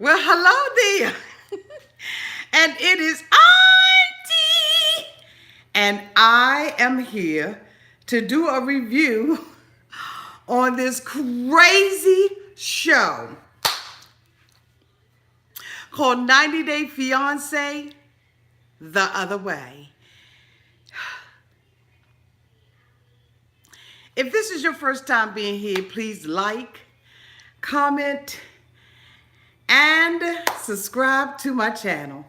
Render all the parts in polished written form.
Well, hello there. And it is Auntie. And I am here to do a review on this crazy show called 90 Day Fiancé The Other Way. If this is your first time being here, please like, comment, and subscribe to my channel.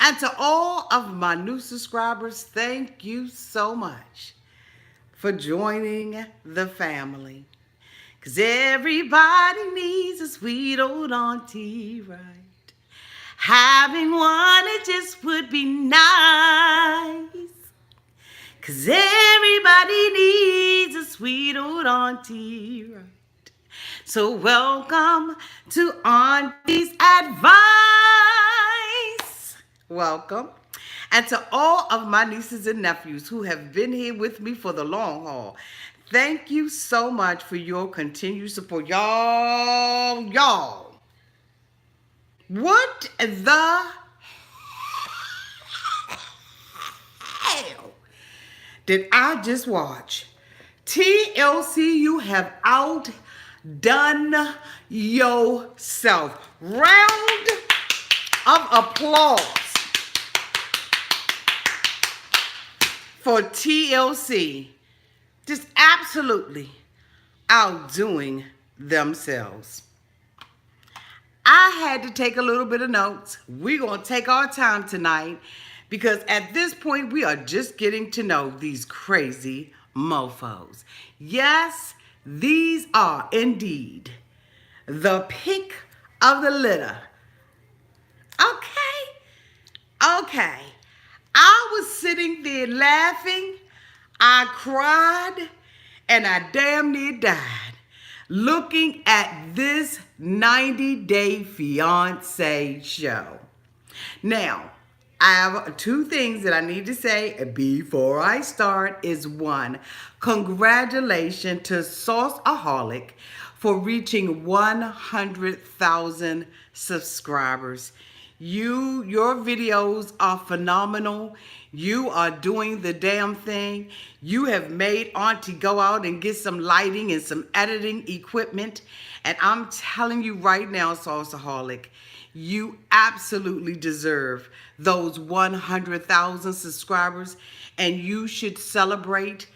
And to all of my new subscribers, thank you so much for joining the family. Because everybody needs a sweet old auntie, right? Having one, it just would be nice. Because everybody needs a sweet old auntie, right? So welcome to Auntie's Advice. Welcome. And to all of my nieces and nephews who have been here with me for the long haul, thank you so much for your continued support. Y'all. What the hell did I just watch? TLC, you have outdone yourself. Round of applause for TLC. Just absolutely outdoing themselves. I had to take a little bit of notes. We're going to take our time tonight because at this point we are just getting to know these crazy mofos. Yes, these are indeed the pick of the litter. Okay. I was sitting there laughing. I cried and I damn near died looking at this 90 Day Fiancé show. Now, I have two things that I need to say before I start is one, congratulations to Sauceaholic for reaching 100,000 subscribers. Your videos are phenomenal. You are doing the damn thing. You have made Auntie go out and get some lighting and some editing equipment. And I'm telling you right now, Sauceaholic, you absolutely deserve those 100,000 subscribers. And you should celebrate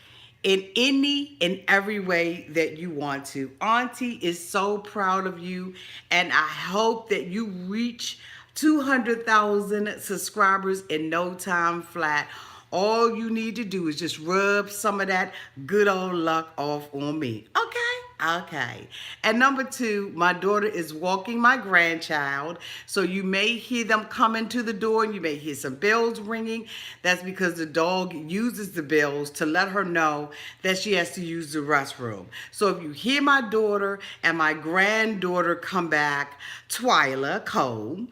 in any and every way that you want to. Auntie is so proud of you. And I hope that you reach 200,000 subscribers in no time flat. All you need to do is just rub some of that good old luck off on me. Okay. And number two, my daughter is walking my grandchild. So you may hear them coming to the door and you may hear some bells ringing. That's because the dog uses the bells to let her know that she has to use the restroom. So if you hear my daughter and my granddaughter come back, Twyla Cole,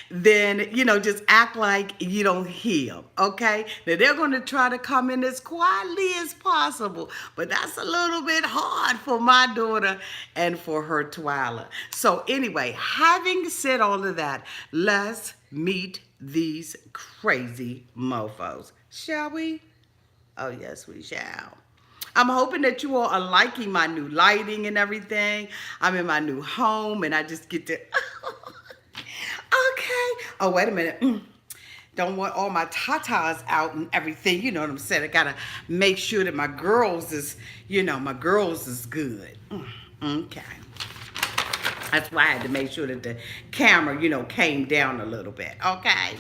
then, just act like you don't hear them, okay? Now, they're going to try to come in as quietly as possible, but that's a little bit hard for my daughter and for her Twyla. So anyway, having said all of that, let's meet these crazy mofos, shall we? Oh, yes, we shall. I'm hoping that you all are liking my new lighting and everything. I'm in my new home, and I just get to... Okay. Oh, wait a minute. Don't want all my tatas out and everything. You know what I'm saying? I gotta make sure that my girls is good. Okay. That's why I had to make sure that the camera, came down a little bit. Okay.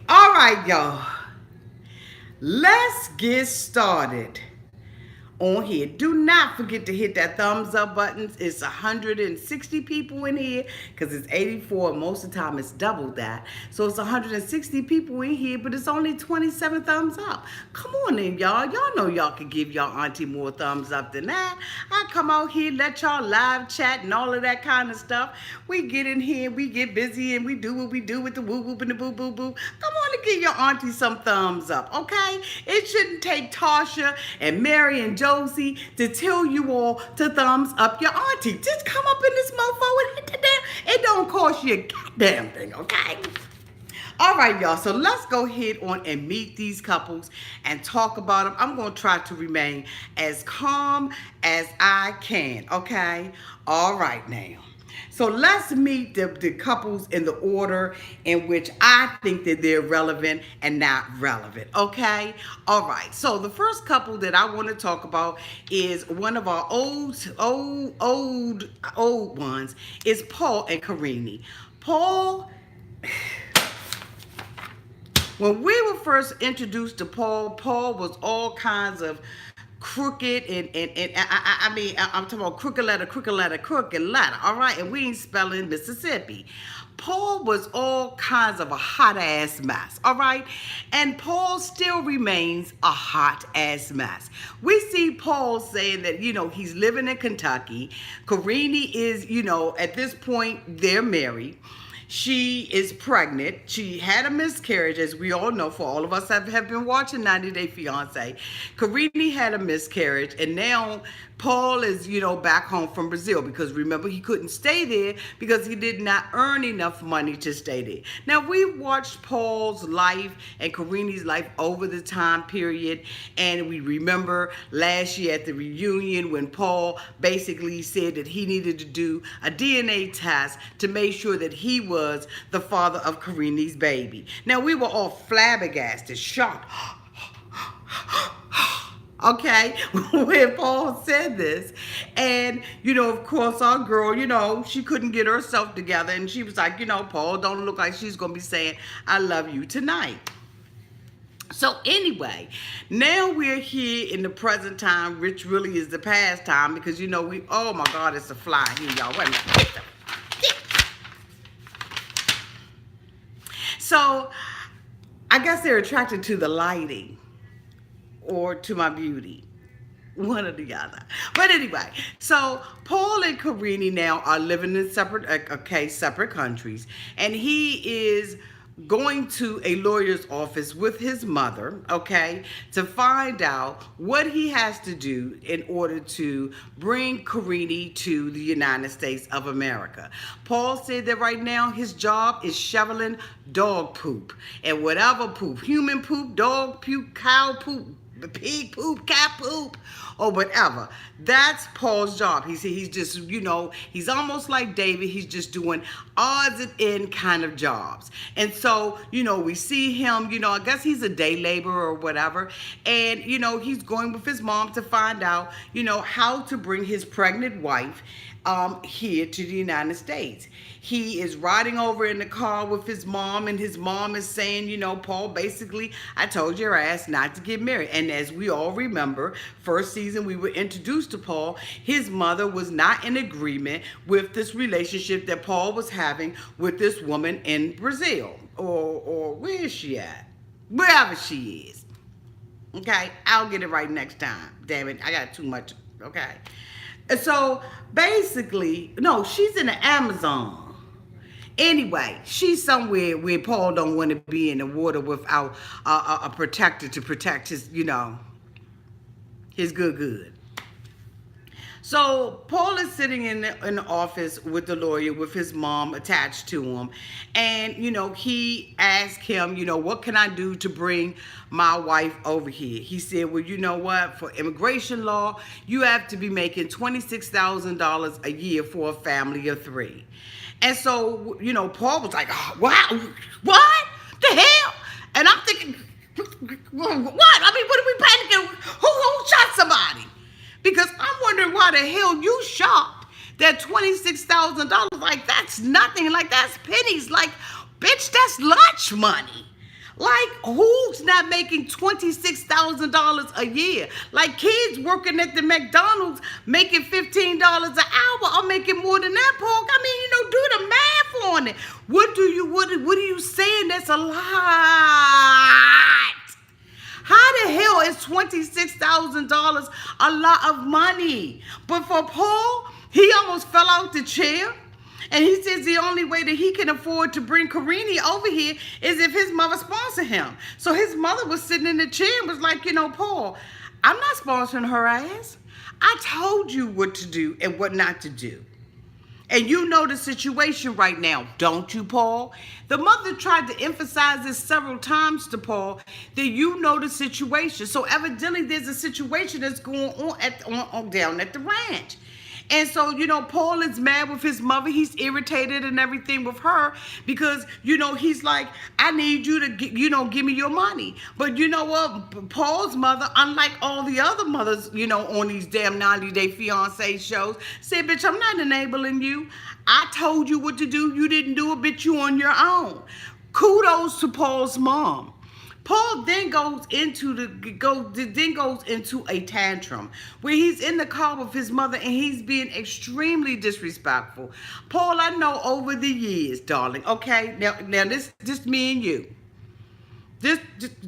All right, y'all. Let's get started on here. Do not forget to hit that thumbs up button. It's 160 people in here because it's 84. Most of the time it's double that. So it's 160 people in here, but it's only 27 thumbs up. Come on in, y'all. Y'all know y'all can give y'all auntie more thumbs up than that. I come out here, let y'all live chat and all of that kind of stuff. We get in here, we get busy, and we do what we do with the woo whoop and the boo boo boo. Come on and to give your auntie some thumbs up, okay? It shouldn't take Tasha and Mary and Josie to tell you all to thumbs up your auntie. Just come up in this mofo and hit the damn. It don't cost you a goddamn thing, okay? All right, y'all, so let's go ahead on and meet these couples and talk about them. I'm going to try to remain as calm as I can, okay? All right, now. So let's meet the couples in the order in which I think that they're relevant and not relevant, okay? All right, so the first couple that I want to talk about is one of our old ones, is Paul and Karine. Paul... When we were first introduced to Paul, Paul was all kinds of crooked and I mean, I'm talking about crooked letter, all right? And we ain't spelling Mississippi. Paul was all kinds of a hot-ass mess, all right? And Paul still remains a hot-ass mess. We see Paul saying that, he's living in Kentucky. Karine is, at this point, they're married. She is pregnant. She had a miscarriage, as we all know, for all of us that have been watching 90 Day Fiancé. Karine had a miscarriage, and now Paul is, back home from Brazil because remember, he couldn't stay there because he did not earn enough money to stay there. Now, we watched Paul's life and Karine's life over the time period, and we remember last year at the reunion when Paul basically said that he needed to do a DNA test to make sure that he was the father of Karine's baby. Now, we were all flabbergasted, shocked. Okay, when Paul said this. And, of course, our girl, she couldn't get herself together. And she was like, Paul don't look like she's going to be saying, I love you tonight. So anyway, now we're here in the present time, which really is the past time because, oh my God, it's a fly here, y'all. Wait a minute. So I guess they're attracted to the lighting or to my beauty, one or the other. But anyway, so Paul and Karine now are living in separate countries, and he is going to a lawyer's office with his mother, okay, to find out what he has to do in order to bring Karine to the United States of America. Paul said that right now his job is shoveling dog poop and whatever poop, human poop, dog poop, cow poop, pig poop, cat poop, or whatever. That's Paul's job. He's just, he's almost like David. He's just doing odds and end kind of jobs. And so, we see him, I guess he's a day laborer or whatever. And, he's going with his mom to find out, how to bring his pregnant wife here to the United States. He is riding over in the car with his mom, and his mom is saying, Paul, basically, I told your ass not to get married. And as we all remember, first season we were introduced to Paul, his mother was not in agreement with this relationship that Paul was having with this woman in Brazil. Or where is she at? Wherever she is. Okay, I'll get it right next time. Damn it, I got too much, okay. So basically, no, she's in the Amazon. Anyway, she's somewhere where Paul don't want to be in the water without a protector to protect his, his good. So Paul is sitting in the office with the lawyer with his mom attached to him. And, he asked him, what can I do to bring my wife over here? He said, well, you know what? For immigration law, you have to be making $26,000 a year for a family of 3. And so, Paul was like, oh, wow, what the hell? And I'm thinking, what? I mean, what are we panicking? Who shot somebody? Because I'm wondering why the hell you shocked that $26,000, like that's nothing, like that's pennies, like bitch, that's lunch money. Like who's not making $26,000 a year? Like kids working at the McDonald's making $15 an hour are making more than that, Paul. I mean, do the math on it. What are you saying? That's a lot. How the hell is $26,000 a lot of money? But for Paul, he almost fell out the chair. And he says the only way that he can afford to bring Karine over here is if his mother sponsor him. So his mother was sitting in the chair and was like, Paul, I'm not sponsoring her ass. I told you what to do and what not to do. And you know the situation right now, don't you, Paul? The mother tried to emphasize this several times to Paul, that you know the situation. So evidently there's a situation that's going on down at the ranch. And so, Paul is mad with his mother. He's irritated and everything with her because, he's like, I need you to, give me your money. But you know what? Paul's mother, unlike all the other mothers, on these damn 90-day fiancé shows, said, bitch, I'm not enabling you. I told you what to do. You didn't do it, bitch, you on your own. Kudos to Paul's mom. Paul then goes into a tantrum where he's in the car with his mother and he's being extremely disrespectful. Paul, I know over the years, darling. Okay, now this just me and you,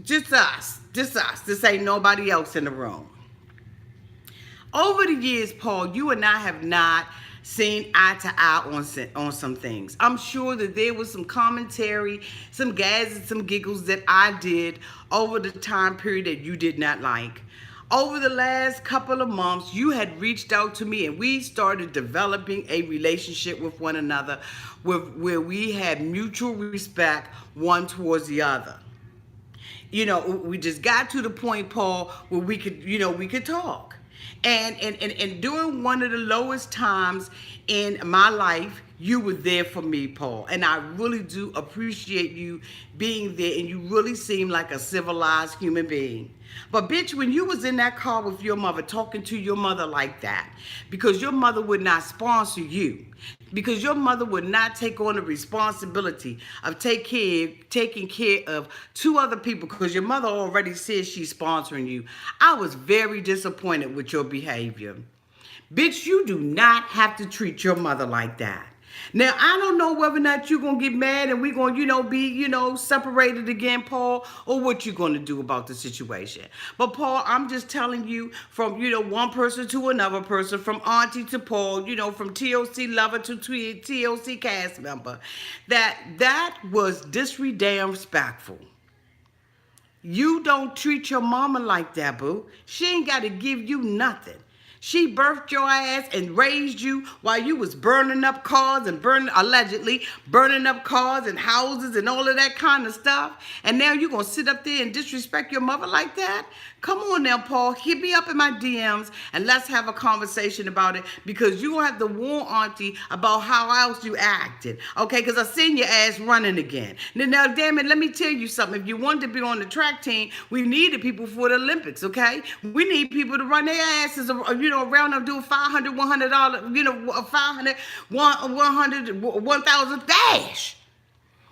just us. This ain't nobody else in the room. Over the years, Paul, you and I have not seen eye to eye on some things. I'm sure that there was some commentary, some gas and some giggles that I did over the time period that you did not like. Over the last couple of months, you had reached out to me and we started developing a relationship with one another where we had mutual respect one towards the other. We just got to the point, Paul, where we could talk. And during one of the lowest times in my life, you were there for me, Paul. And I really do appreciate you being there. And you really seem like a civilized human being. But bitch, when you was in that car with your mother, talking to your mother like that, because your mother would not sponsor you, because your mother would not take on the responsibility of taking care of two other people, because your mother already said she's sponsoring you, I was very disappointed with your behavior. Bitch, you do not have to treat your mother like that. Now, I don't know whether or not you're going to get mad and we're going to, be, separated again, Paul, or what you're going to do about the situation. But, Paul, I'm just telling you from, one person to another person, from auntie to Paul, from TLC lover to TLC cast member, that was disrespectful. You don't treat your mama like that, boo. She ain't got to give you nothing. She birthed your ass and raised you while you was burning up cars and allegedly burning up cars and houses and all of that kind of stuff. And now you're going to sit up there and disrespect your mother like that? Come on now, Paul. Hit me up in my DMs and let's have a conversation about it, because you're going to have to warn auntie about how else you acted. Okay, because I seen your ass running again. Now, damn it, let me tell you something. If you wanted to be on the track team, we needed people for the Olympics, okay? We need people to run their asses, around them doing $500, $100, 500, 100, 1,000 dash.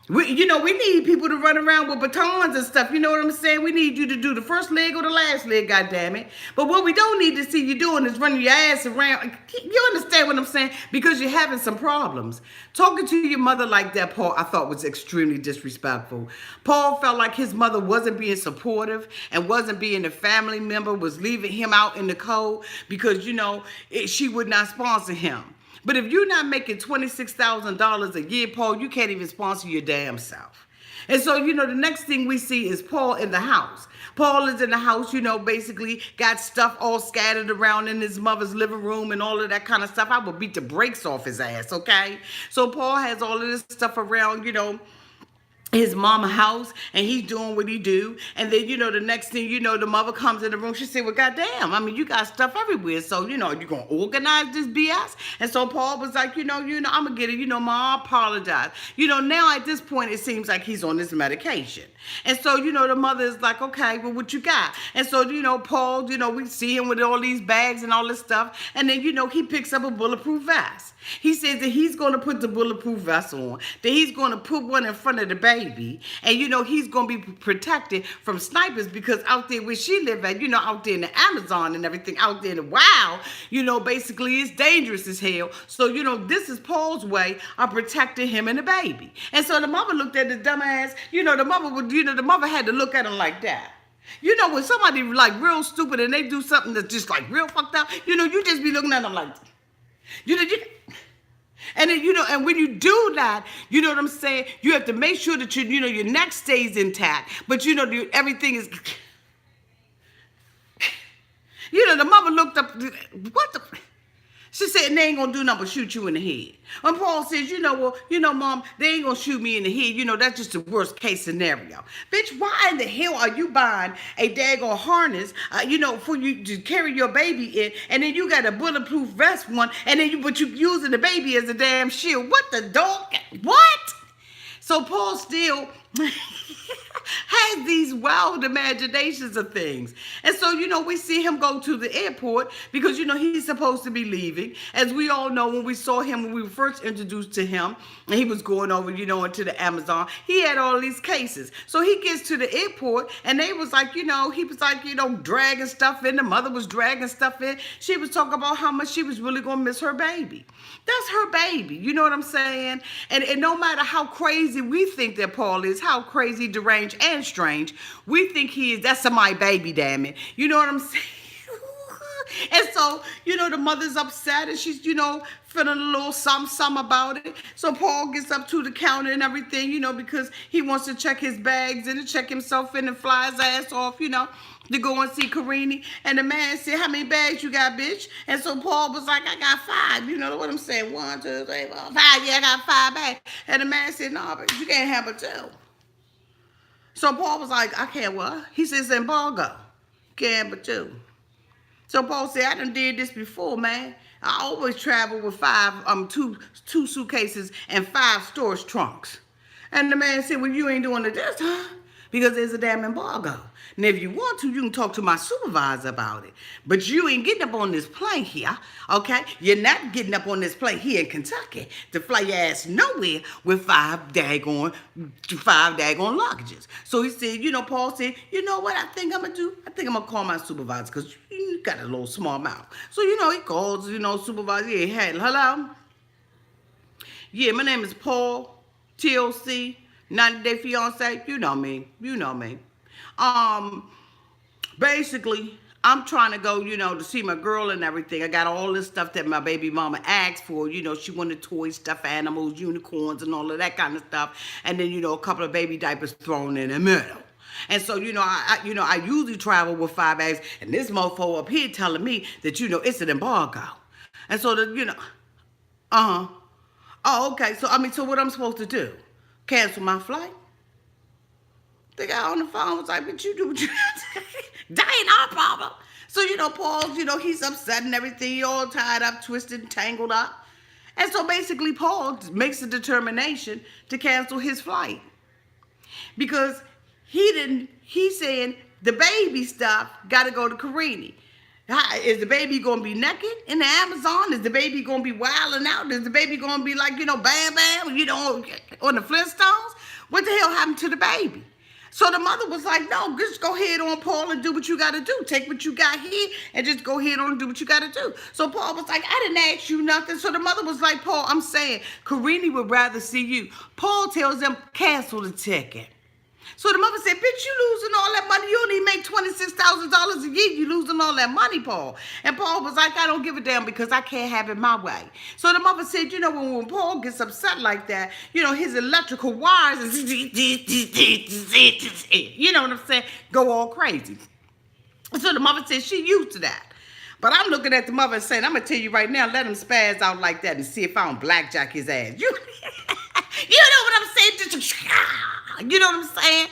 We need people to run around with batons and stuff. You know what I'm saying? We need you to do the first leg or the last leg, goddammit. But what we don't need to see you doing is running your ass around. You understand what I'm saying? Because you're having some problems. Talking to your mother like that, Paul, I thought was extremely disrespectful. Paul felt like his mother wasn't being supportive and wasn't being a family member, was leaving him out in the cold because, she would not sponsor him. But if you're not making $26,000 a year, Paul, you can't even sponsor your damn self. And so, the next thing we see is Paul in the house. Paul is in the house, basically got stuff all scattered around in his mother's living room and all of that kind of stuff. I would beat the brakes off his ass, okay? So Paul has all of this stuff around, his mama house, and he's doing what he do. And then, the next thing the mother comes in the room, she said, well, goddamn, you got stuff everywhere. So, you're going to organize this BS? And so Paul was like, I'm going to get it. Mom, I apologize. Now at this point, it seems like he's on this medication. And so, the mother is like, okay, well, what you got? And so, Paul, we see him with all these bags and all this stuff. And then, he picks up a bulletproof vest. He says that he's going to put the bulletproof vest on, that he's going to put one in front of the baby, and he's going to be protected from snipers, because out there where she live at, out there in the Amazon and everything, out there in the wild, basically it's dangerous as hell. So, this is Paul's way of protecting him and the baby. And so the mother looked at the dumbass, the mother had to look at him like that. When somebody like real stupid and they do something that's just like real fucked up, you just be looking at them like, And then, and when you do that, you know what I'm saying? You have to make sure that your neck stays intact. But everything is, the mother looked up, what the, she said, they ain't gonna do nothing but shoot you in the head. And Paul says, Mom, they ain't gonna shoot me in the head. That's just the worst case scenario. Bitch, why in the hell are you buying a daggone harness, for you to carry your baby in, and then you got a bulletproof vest one, and then but you using the baby as a damn shield? What the dog? What? So Paul still has these wild imaginations of things. And so, we see him go to the airport because, he's supposed to be leaving. As we all know, when we saw him, when we were first introduced to him, and he was going over, into the Amazon, he had all these cases. So he gets to the airport, and they was like, he was like, dragging stuff in. The mother was dragging stuff in. She was talking about how much she was really going to miss her baby. That's her baby. You know what I'm saying? And no matter how crazy we think that Paul is, how crazy, deranged, and strange, we think he is. That's my baby, damn it. You know what I'm saying? And so, the mother's upset and she's, feeling a little something about it. So Paul gets up to the counter and everything, because he wants to check his bags and to check himself in and fly his ass off, to go and see Karine. And the man said, how many bags you got, bitch? And so Paul was like, I got 5. You know what I'm saying? 1, 2, 3, 4, 5. Yeah, I got 5 bags. And the man said, no, but you can't have a 2. So Paul was like, I can't what? He says, embargo. Can't have a 2. So Paul said, I done did this before, man. I always travel with two suitcases and 5 storage trunks. And the man said, well, you ain't doing it this time because there's a damn embargo. And if you want to, you can talk to my supervisor about it. But you ain't getting up on this plane here, okay? You're not getting up on this plane here in Kentucky to fly your ass nowhere with 5 daggone luggages. So he said, Paul said, you know what I think I'm going to do? I think I'm going to call my supervisor because you got a little small mouth. So, he calls, supervisor. Yeah, hey, hello? Yeah, my name is Paul, TLC, 90-day fiance. You know me. Basically, I'm trying to go, to see my girl and everything. I got all this stuff that my baby mama asked for. She wanted toys, stuffed animals, unicorns, and all of that kind of stuff. And then, a couple of baby diapers thrown in the middle. And so, I usually travel with 5 bags. And this mofo up here telling me that, it's an embargo. And so, Oh, okay. So what I'm supposed to do? Cancel my flight? The guy on the phone was like, but you do what you that ain't our problem. So, Paul, he's upset and everything. He all tied up, twisted, tangled up. And so basically Paul makes a determination to cancel his flight. Because he's saying the baby stuff got to go to Karine. Is the baby going to be naked in the Amazon? Is the baby going to be wilding out? Is the baby going to be like, bam, bam, on the Flintstones? What the hell happened to the baby? So the mother was like, no, just go ahead on, Paul, and do what you got to do. Take what you got here and just go ahead on and do what you got to do. So Paul was like, I didn't ask you nothing. So the mother was like, Paul, I'm saying, Karine would rather see you. Paul tells them, cancel the ticket. So the mother said, bitch, you losing all that money. You only make $26,000 a year. You losing all that money, Paul. And Paul was like, I don't give a damn because I can't have it my way. So the mother said, when Paul gets upset like that, his electrical wires, you know what I'm saying, go all crazy. So the mother said she used to that. But I'm looking at the mother and saying, I'm going to tell you right now, let him spaz out like that and see if I don't blackjack his ass. You know what I'm saying? You know what I'm saying?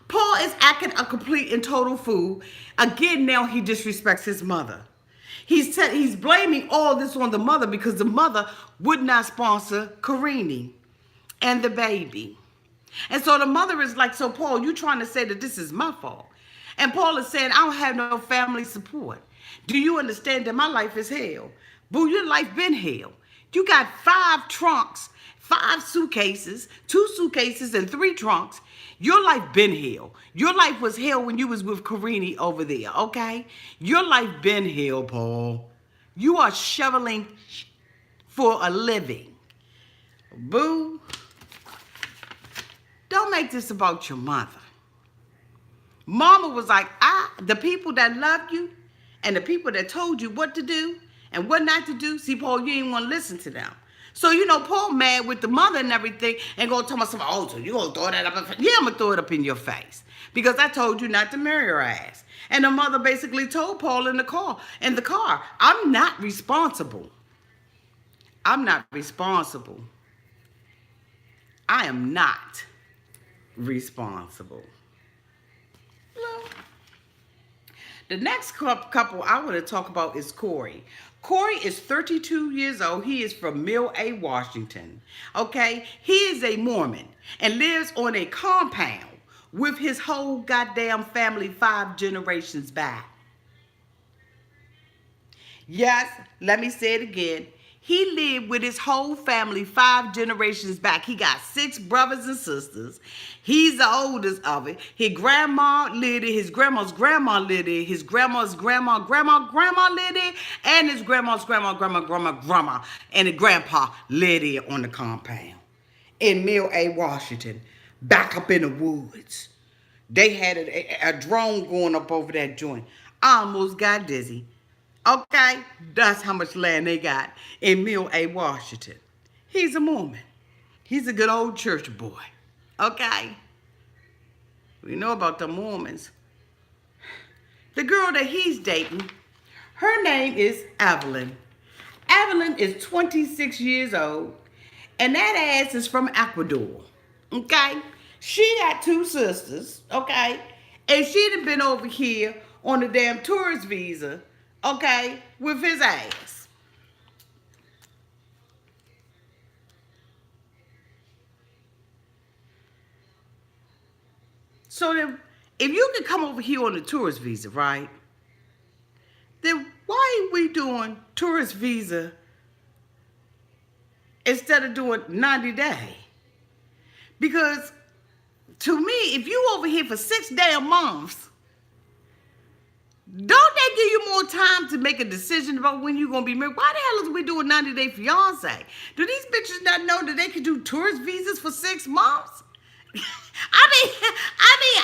Paul is acting a complete and total fool. Again, now he disrespects his mother. He's blaming all this on the mother because the mother would not sponsor Karine and the baby. And so the mother is like, so Paul, you trying to say that this is my fault? And Paul is saying, I don't have no family support. Do you understand that my life is hell? Boo, your life been hell. You got 5 trunks, 5 suitcases, 2 suitcases, and 3 trunks. Your life been hell. Your life was hell when you was with Karine over there, okay? Your life been hell, Paul. You are shoveling for a living. Boo. Don't make this about your mother. Mama was like, the people that loved you and the people that told you what to do and what not to do, see, Paul, you ain't want to listen to them. So, Paul mad with the mother and everything and gonna tell myself, oh, so you gonna throw that up in face? Yeah, I'm gonna throw it up in your face. Because I told you not to marry her ass. And the mother basically told Paul in the car, I'm not responsible. I'm not responsible. I am not responsible. Well, the next couple I want to talk about is Corey. Corey is 32 years old. He is from Mill A, Washington. Okay? He is a Mormon and lives on a compound with his whole goddamn family 5 generations back. Yes, let me say it again. He lived with his whole family 5 generations back. He got 6 brothers and sisters. He's the oldest of it. His grandma lived it. His grandma's grandma lived it. His grandma's grandma lived it. And his grandma's grandma. And his grandpa lived it on the compound in Mill A, Washington, back up in the woods. They had a drone going up over that joint. I almost got dizzy. Okay, that's how much land they got in Mill A, Washington. He's a Mormon. He's a good old church boy. Okay? We know about the Mormons. The girl that he's dating, her name is Evelyn. Evelyn is 26 years old, and that ass is from Ecuador. Okay? She got 2 sisters, okay? And she'd have been over here on the damn tourist visa, okay, with his ass. So then, if you can come over here on a tourist visa, right? Then why are we doing tourist visa instead of doing 90 day? Because to me, if you over here for 6 damn months, don't they give you more time to make a decision about when you're going to be married? Why the hell is we doing 90-day fiance? Do these bitches not know that they can do tourist visas for 6 months? I mean,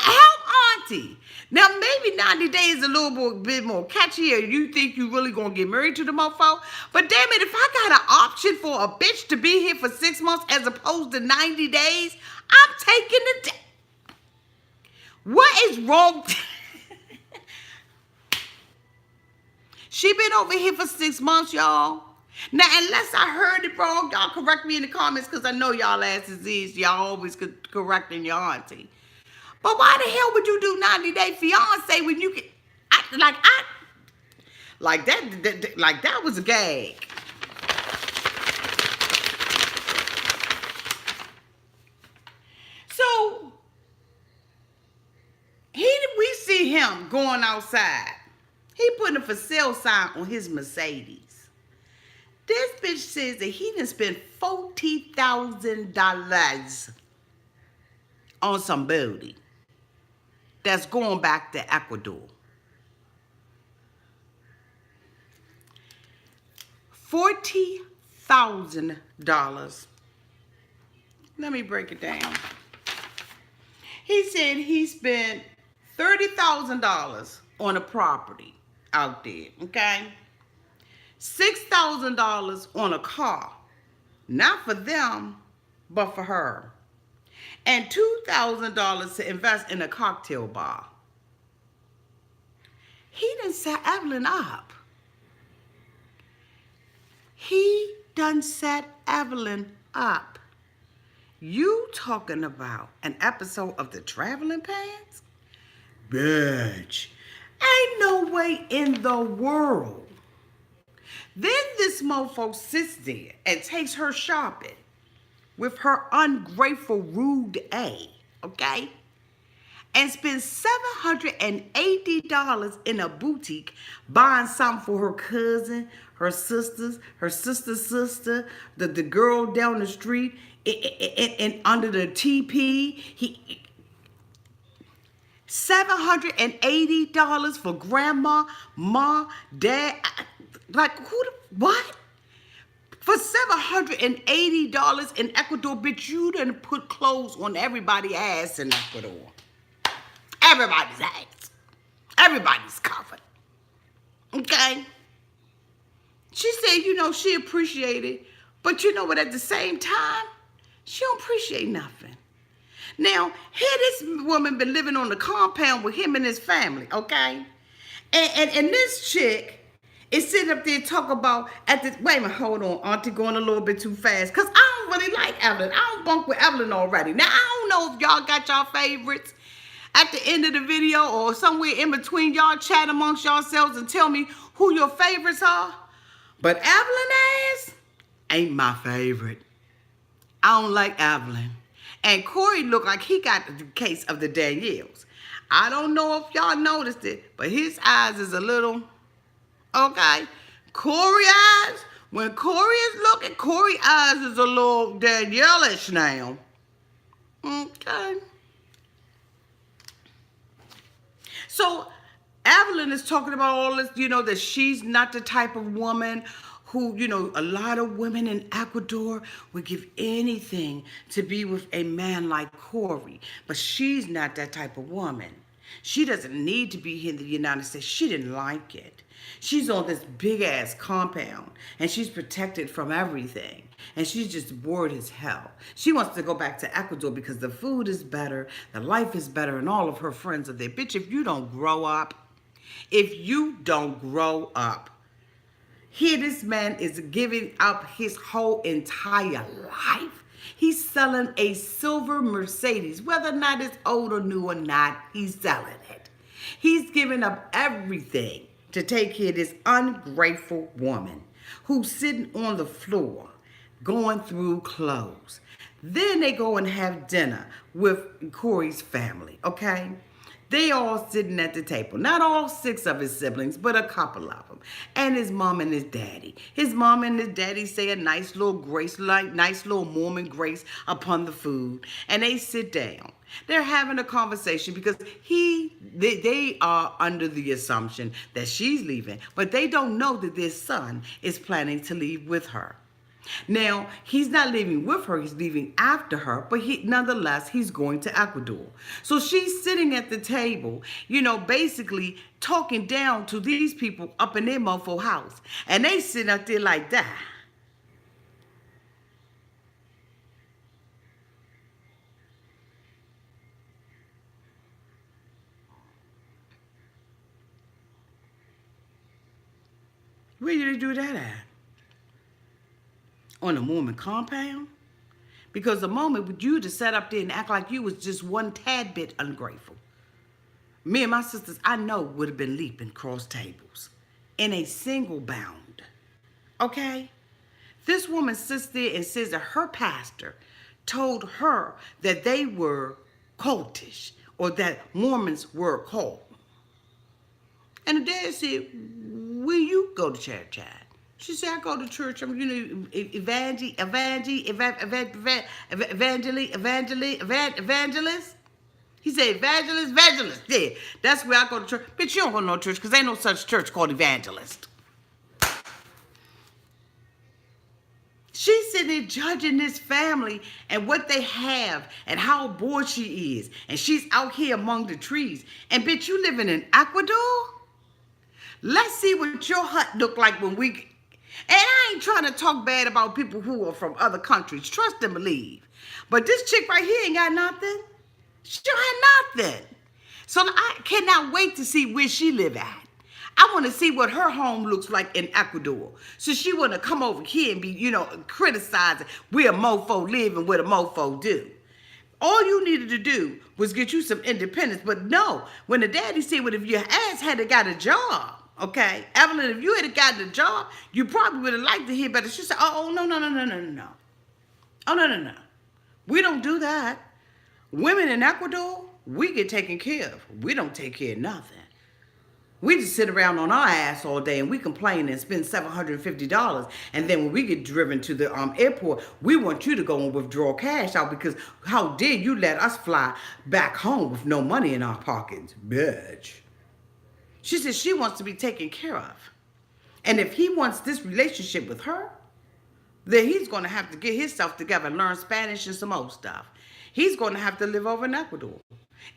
help auntie. Now, maybe 90 days is a little bit more catchy, or you think you really going to get married to the mofo. But damn it, if I got an option for a bitch to be here for 6 months as opposed to 90 days, I'm taking the What is wrong? She been over here for 6 months, y'all. Now, unless I heard it wrong, y'all correct me in the comments, because I know y'all asses is. Y'all always correcting your auntie. But why the hell would you do 90-day fiance when you can... Like that was a gag. So, we see him going outside. He putting a for sale sign on his Mercedes. This bitch says that he done spent $40,000 on some booty that's going back to Ecuador. $40,000. Let me break it down. He said he spent $30,000 on a property out there, okay? $6,000 on a car, not for them, but for her, and $2,000 to invest in a cocktail bar. He done set Evelyn up. He done set Evelyn up. You talking about an episode of the Traveling Pants? Bitch, ain't no way in the world. Then this mofo sits there and takes her shopping with her ungrateful rude A, okay? And spends $780 in a boutique buying something for her cousin, her sisters, her sister's sister, the girl down the street, and under the TP. $780 for grandma, ma, dad. Like, what? For $780 in Ecuador, bitch, you done put clothes on everybody's ass in Ecuador. Everybody's ass. Everybody's covered. Okay? She said, she appreciated But you know what? At the same time, she don't appreciate nothing. Now, here this woman been living on the compound with him and his family, okay? And this chick is sitting up there talking about wait a minute, hold on, Auntie going a little bit too fast. Cause I don't really like Evelyn. I don't bunk with Evelyn already. Now I don't know if y'all got y'all favorites at the end of the video or somewhere in between. Y'all chat amongst yourselves and tell me who your favorites are. But Evelyn ass ain't my favorite. I don't like Evelyn. And Corey looked like he got the case of the Danielles. I don't know if y'all noticed it, but his eyes is a little, okay. Corey eyes, when Corey is looking, Corey eyes is a little Danielle-ish now. Okay. So Evelyn is talking about all this, that she's not the type of woman who, a lot of women in Ecuador would give anything to be with a man like Corey. But she's not that type of woman. She doesn't need to be here in the United States. She didn't like it. She's on this big-ass compound, and she's protected from everything. And she's just bored as hell. She wants to go back to Ecuador because the food is better, the life is better, and all of her friends are there. Bitch, if you don't grow up, here this man is giving up his whole entire life. He's selling a silver Mercedes. Whether or not it's old or new or not, he's selling it. He's giving up everything to take care of this ungrateful woman who's sitting on the floor going through clothes. Then they go and have dinner with Corey's family, okay? They all sitting at the table. Not all 6 of his siblings, but a couple of them. And his mom and his daddy. His mom and his daddy say a nice little grace, like nice little Mormon grace upon the food. And they sit down. They're having a conversation because they are under the assumption that she's leaving. But they don't know that their son is planning to leave with her. Now, he's not leaving with her, he's leaving after her, but nonetheless, he's going to Ecuador. So she's sitting at the table, basically talking down to these people up in their mofo house. And they sitting up there like that. Where did they do that at? On a Mormon compound? Because the moment with you to set up there and act like you was just one tad bit ungrateful. Me and my sisters, I know, would have been leaping cross tables in a single bound. Okay? This woman sits there and says that her pastor told her that they were cultish or that Mormons were a cult. And the dad said, where you go to church at? She said, I go to church. I'm, evangelist. He said, evangelist. Yeah, that's where I go to church. Bitch, you don't go to no church because ain't no such church called evangelist. She's sitting there judging this family and what they have and how bored she is. And she's out here among the trees. And bitch, you living in Ecuador? Let's see what your hut look like when we... And I ain't trying to talk bad about people who are from other countries. Trust and believe. But this chick right here ain't got nothing. She don't have nothing. So I cannot wait to see where she live at. I want to see what her home looks like in Ecuador. So she want to come over here and be, criticizing where a mofo live and what a mofo do. All you needed to do was get you some independence. But no, when the daddy said, well, if your ass had got a job, okay, Evelyn, if you had gotten a job, you probably would have liked to hear better. She said, no. Oh, no. We don't do that. Women in Ecuador, we get taken care of. We don't take care of nothing. We just sit around on our ass all day and we complain and spend $750. And then when we get driven to the airport, we want you to go and withdraw cash out because how dare you let us fly back home with no money in our pockets, bitch. She said she wants to be taken care of. And if he wants this relationship with her, then he's going to have to get himself together and learn Spanish and some old stuff. He's going to have to live over in Ecuador.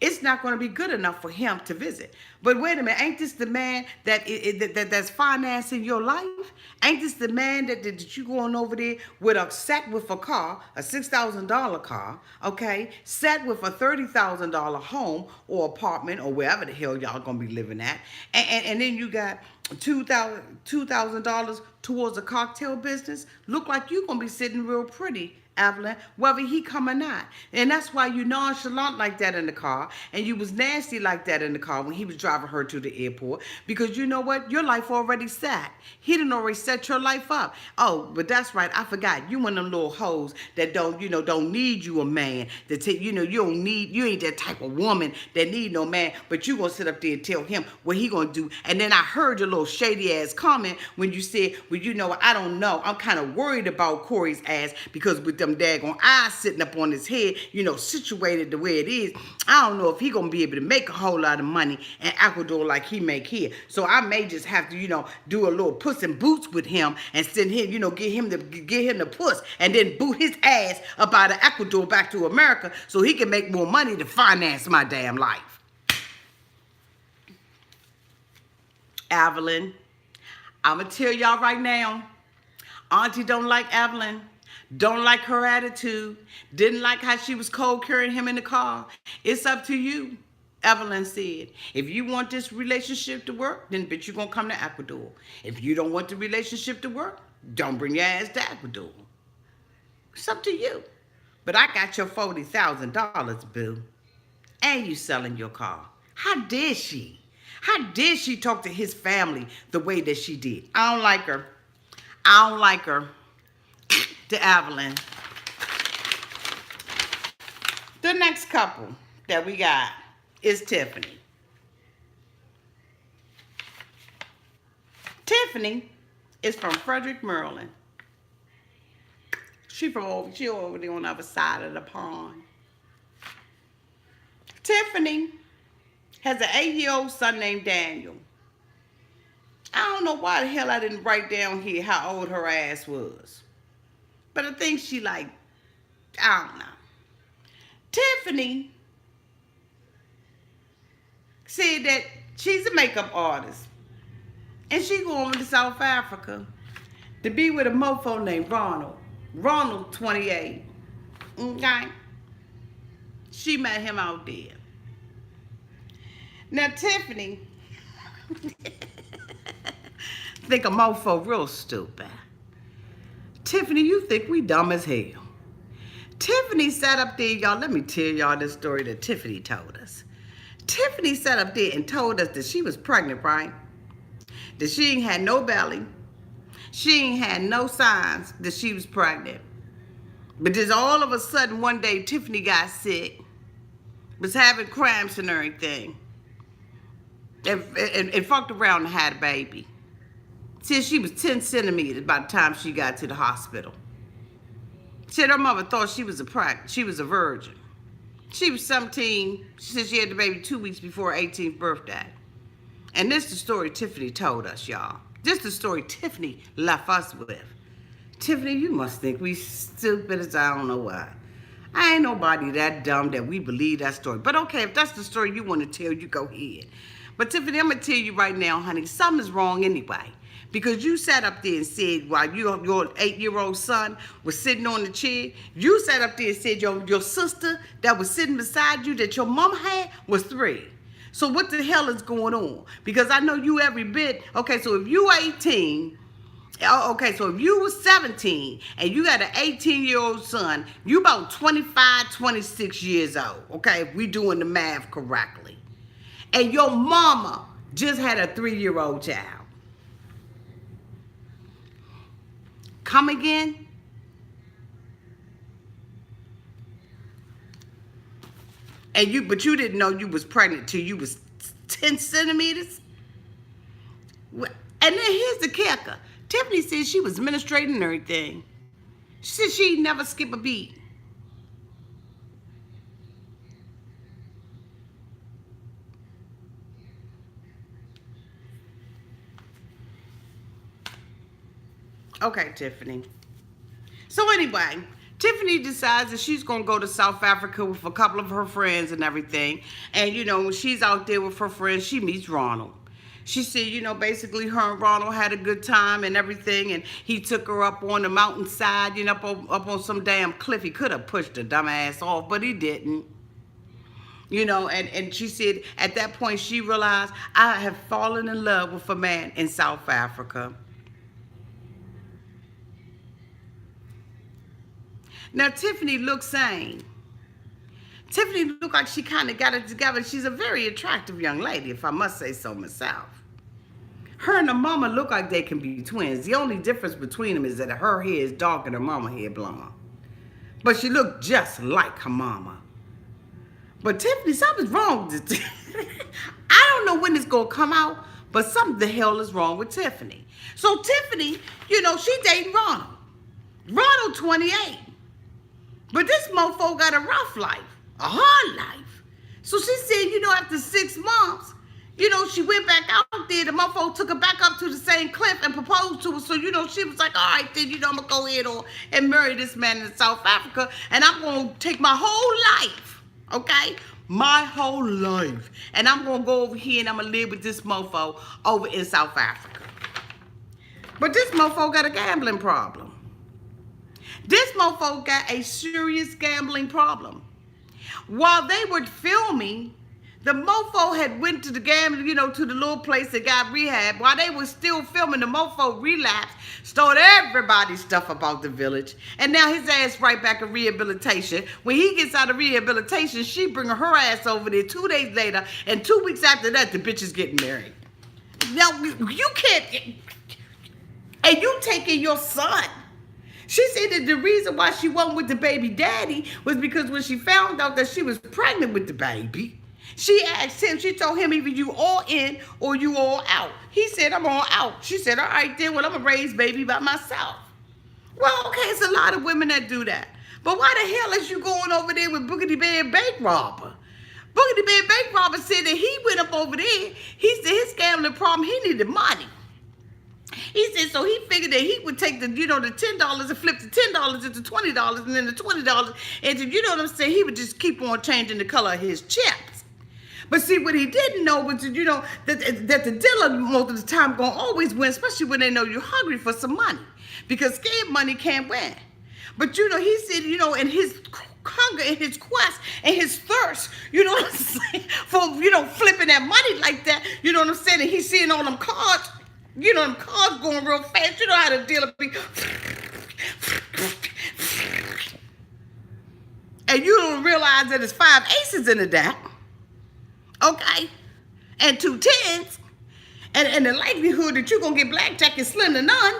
it's not going to be good enough for him to visit. But wait a minute, ain't this the man that's financing your life? Ain't this the man that you going over there with sat with a car, a $6,000 car, okay, sat with a $30,000 home or apartment or wherever the hell y'all gonna be living at, and then you got $2,000 towards a cocktail business? Look like you gonna be sitting real pretty, Evelyn, whether he come or not. And that's why you nonchalant like that in the car, and you was nasty like that in the car when he was driving her to the airport, because you know what? Your life already set. He done already set your life up. Oh, but that's right, I forgot. You one of them little hoes that don't need you a man. That you ain't that type of woman that need no man, but you gonna sit up there and tell him what he gonna do. And then I heard your little shady ass comment when you said, well, I don't know. I'm kind of worried about Corey's ass, because with them daggone eyes sitting up on his head, situated the way it is, I don't know if he gonna be able to make a whole lot of money in Ecuador like he make here. So I may just have to, do a little puss in boots with him and send him, get him the puss, and then boot his ass up out of Ecuador back to America so he can make more money to finance my damn life. Evelyn, I'm gonna tell y'all right now, Auntie don't like Evelyn. Don't like her attitude. Didn't like how she was cold carrying him in the car. It's up to you, Evelyn said. If you want this relationship to work, then bitch, you're going to come to Ecuador. If you don't want the relationship to work, don't bring your ass to Ecuador. It's up to you. But I got your $40,000, boo. And you selling your car. How dare she? How dare she talk to his family the way that she did? I don't like her. I don't like her. To Evelyn. The next couple that we got is Tiffany. Tiffany is from Frederickburg, Maryland. She over there on the other side of the pond. Tiffany has an 8-year-old son named Daniel. I don't know why the hell I didn't write down here how old her ass was. But I think she I don't know. Tiffany said that she's a makeup artist. And she going to South Africa to be with a mofo named Ronald. Ronald, 28. Okay? She met him out there. Now, Tiffany think a mofo real stupid. Tiffany, you think we dumb as hell. Tiffany sat up there, y'all. Let me tell y'all this story that Tiffany told us. Tiffany sat up there and told us that she was pregnant, right? That she ain't had no belly. She ain't had no signs that she was pregnant. But just all of a sudden, one day, Tiffany got sick. Was having cramps and everything. And fucked around and had a baby. Said she was 10 centimeters by the time she got to the hospital. Said her mother thought she was a virgin. She was 17. She said she had the baby 2 weeks before her 18th birthday. And this is the story Tiffany told us, y'all. This is the story Tiffany left us with. Tiffany, you must think we stupid as I don't know why. I ain't nobody that dumb that we believe that story. But okay, if that's the story you want to tell, you go ahead. But Tiffany, I'm going to tell you right now, honey, something's wrong anyway. Because you sat up there and said, while your 8-year-old son was sitting on the chair, you sat up there and said your sister that was sitting beside you that your mom had was 3. So what the hell is going on? Because I know you every bit. Okay, so if you 18, okay, so if you was 17 and you got an 18-year-old son, you about 25, 26 years old, okay, if we doing the math correctly. And your mama just had a 3-year-old child. Come again? But you didn't know you was pregnant till you was 10 centimeters? And then here's the kicker. Tiffany said she was menstruating and everything. She said she'd never skip a beat. Okay, Tiffany. So anyway, Tiffany decides that she's going to go to South Africa with a couple of her friends and everything. And, when she's out there with her friends, she meets Ronald. She said, basically her and Ronald had a good time and everything. And he took her up on the mountainside, up on some damn cliff. He could have pushed the dumbass off, but he didn't. And she said at that point she realized, I have fallen in love with a man in South Africa. Now, Tiffany looks sane. Tiffany looked like she kind of got it together. She's a very attractive young lady, if I must say so myself. Her and her mama look like they can be twins. The only difference between them is that her hair is dark and her mama hair blonde. But she looked just like her mama. But Tiffany, something's wrong with this. I don't know when it's going to come out, but something the hell is wrong with Tiffany. So Tiffany, she dating Ronald. Ronald 28. But this mofo got a rough life, a hard life. So she said, after 6 months, she went back out there. The mofo took her back up to the same cliff and proposed to her. So, she was like, all right, then, I'm going to go ahead and marry this man in South Africa. And I'm going to take my whole life, okay? My whole life. And I'm going to go over here and I'm going to live with this mofo over in South Africa. But this mofo got a gambling problem. This mofo got a serious gambling problem. While they were filming, the mofo had went to the gambling, to the little place that got rehab. While they were still filming, the mofo relapsed, started everybody's stuff about the village, and now his ass right back in rehabilitation. When he gets out of rehabilitation, she bring her ass over there 2 days later, and 2 weeks after that, the bitch is getting married. Now, you can't, and you taking your son. She said that the reason why she went with the baby daddy was because when she found out that she was pregnant with the baby, she asked him, she told him, either you all in or you all out. He said, I'm all out. She said, all right then, well, I'm going to raise baby by myself. Well, okay, it's a lot of women that do that. But why the hell is you going over there with Boogity Bear Bank Robber? Boogity Bear Bank Robber said that he went up over there. He said his gambling problem, he needed money. He said, so he figured that he would take the, the $10 and flip the $10 into $20 and then the $20 into, he would just keep on changing the color of his chips. But see, what he didn't know was, that the dealer most of the time gonna always win, especially when they know you're hungry for some money. Because scared money can't win. But, he said, in his hunger, in his quest, and his thirst, for, flipping that money like that, and he's seeing all them cards, them cars going real fast. You know how the dealer be. And you don't realize that it's 5 aces in the deck. Okay? And 2 tens. And the likelihood that you're going to get blackjack is slim to none.